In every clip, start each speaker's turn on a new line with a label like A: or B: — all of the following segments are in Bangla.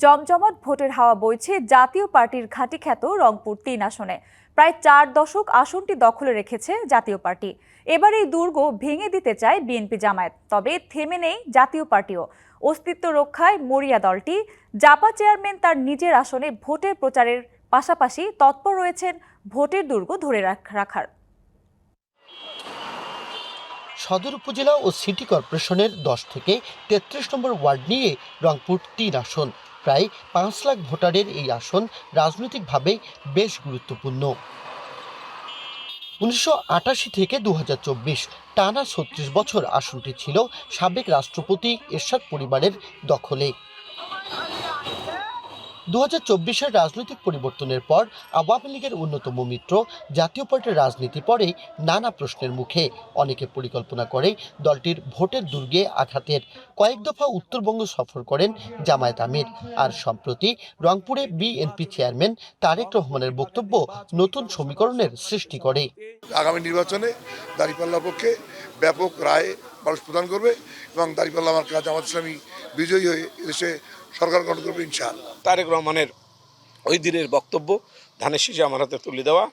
A: জমজমাট ভোটের হাওয়া বইছে জাতীয় পার্টির ঘাঁটি খ্যাত রংপুর ৩ আসনে। প্রায় ৪ দশক আসনটি দখলে রেখেছে জাতীয় পার্টি। এবার এই দুর্গ ভেঙে দিতে চায় বিএনপি জামায়াত। তবে থেমে নেই জাতীয় পার্টিও। অস্তিত্ব রক্ষায় মরিয়া দলটি। জাপা চেয়ারম্যান তার নিজের আসনে ভোটের প্রচারের পাশাপাশি তৎপর রয়েছেন ভোটের দুর্গ ধরে রাখার।
B: সদর উপজেলা ও সিটি কর্পোরেশনের 10 থেকে 33 নম্বর ওয়ার্ড নিয়ে রংপুর 3 আসন। প্রায় 5 লাখ ভোটারের এই আসন রাজনৈতিকভাবে বেশ গুরুত্বপূর্ণ। 1988 থেকে 2024 টানা 36 বছর আসনটি ছিল সাবেক রাষ্ট্রপতি এরশাদ পরিবারের দখলে। 2024-এর রাজনৈতিক পরিবর্তনের পর আওয়ামী লীগের অন্যতম মিত্র জাতীয় পার্টির রাজনীতি পরে নানা প্রশ্নের মুখে। অনেকে পরিকল্পনা করে দলটির ভোটের দুর্গে আঘাতের। কয়েক দফা উত্তরবঙ্গ সফর করেন জামায়াত আমির। আর সম্প্রতি রংপুরে বিএনপি চেয়ারম্যান তারেক রহমানের বক্তব্য নতুন সমীকরণের সৃষ্টি করে।
C: আগামী নির্বাচনে দাঁড়িপাল্লার পক্ষে ব্যাপক রায় মানুষ প্রদান করবে এবং দাঁড়িপাল্লা আমার কাজ জামাত ইসলামী বিজয়ী হয়ে এদেশে সরকার গঠন করবে ইনশাআল্লাহ।
D: তারেক রহমানের ওই দিনের বক্তব্য ধানের শীষে আমার হাতে তুলে দেওয়া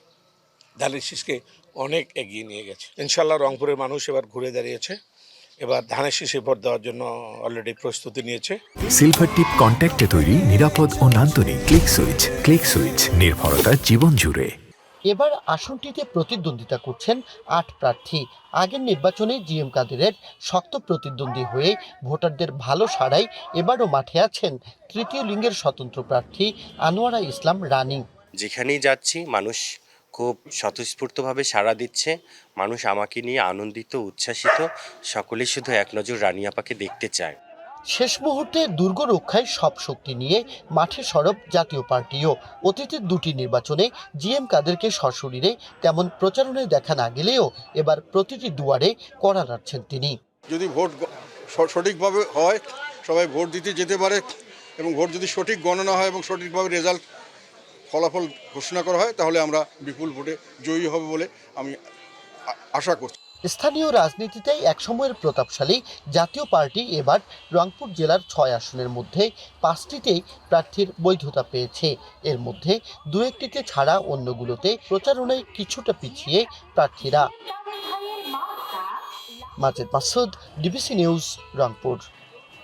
D: ধানের শীষকে অনেক এগিয়ে নিয়ে গেছে। ইনশাআল্লাহ রংপুরের মানুষ এবার ঘুরে দাঁড়িয়েছে। এবার ধানের শীষে ভোট দেওয়ার জন্য অলরেডি প্রস্তুতি নিয়েছে।
E: সিলভার টিপ কন্ট্যাক্টে তৈরি নিরাপদ ও নান্দনিক ক্লিক সুইচ নির্ভরতা জীবন জুড়ে।
B: এবার আসনটিতে প্রতিদ্বন্দ্বিতা করছেন 8 প্রার্থী। আগের নির্বাচনে জিএম কাদেরের শক্ত প্রতিদ্বন্দ্বী হয়ে ভোটারদের ভালো সাড়ায় এবারও মাঠে আছেন তৃতীয় লিঙ্গের স্বতন্ত্র প্রার্থী আনোয়ারা ইসলাম রানী।
F: যেখানেই যাচ্ছি মানুষ খুব স্বতঃস্ফূর্তভাবে সাড়া দিচ্ছে। মানুষ আমাকে নিয়ে আনন্দিত, উচ্ছ্বাসিত। সকলেই শুধু এক নজর রানী আপাকে দেখতে চায়।
B: শেষ মুহূর্তে দুর্গ রক্ষায় সব শক্তি নিয়ে মাঠে সরব জাতীয় পার্টিও। অতীতের দুটি নির্বাচনে জিএম কাদেরকে সশরীরে তেমন প্রচারণায় দেখা না গেলেও এবার প্রতিটি দুয়ারে কড়া নাড়ছেন তিনি।
G: যদি ভোট সঠিকভাবে হয়, সবাই ভোট দিতে যেতে পারে এবং ভোট যদি সঠিক গণনা হয় এবং সঠিকভাবে রেজাল্ট ফলাফল ঘোষণা করা হয়, তাহলে আমরা বিপুল ভোটে জয়ী হবে বলে আমি আশা করছি।
B: স্থানীয় রাজনীতিতে একসময়ের প্রতাপশালী জাতীয় পার্টি এবার রংপুর জেলার 6 আসনের মধ্যে 5টিতেই প্রার্থীর বৈধতা পেয়েছে। এর মধ্যে 2-1টিতে ছাড়া অন্যগুলোতে প্রচারণায় কিছুটা পিছিয়ে প্রার্থীরা। Majed Masud, DBC news, Rangpur.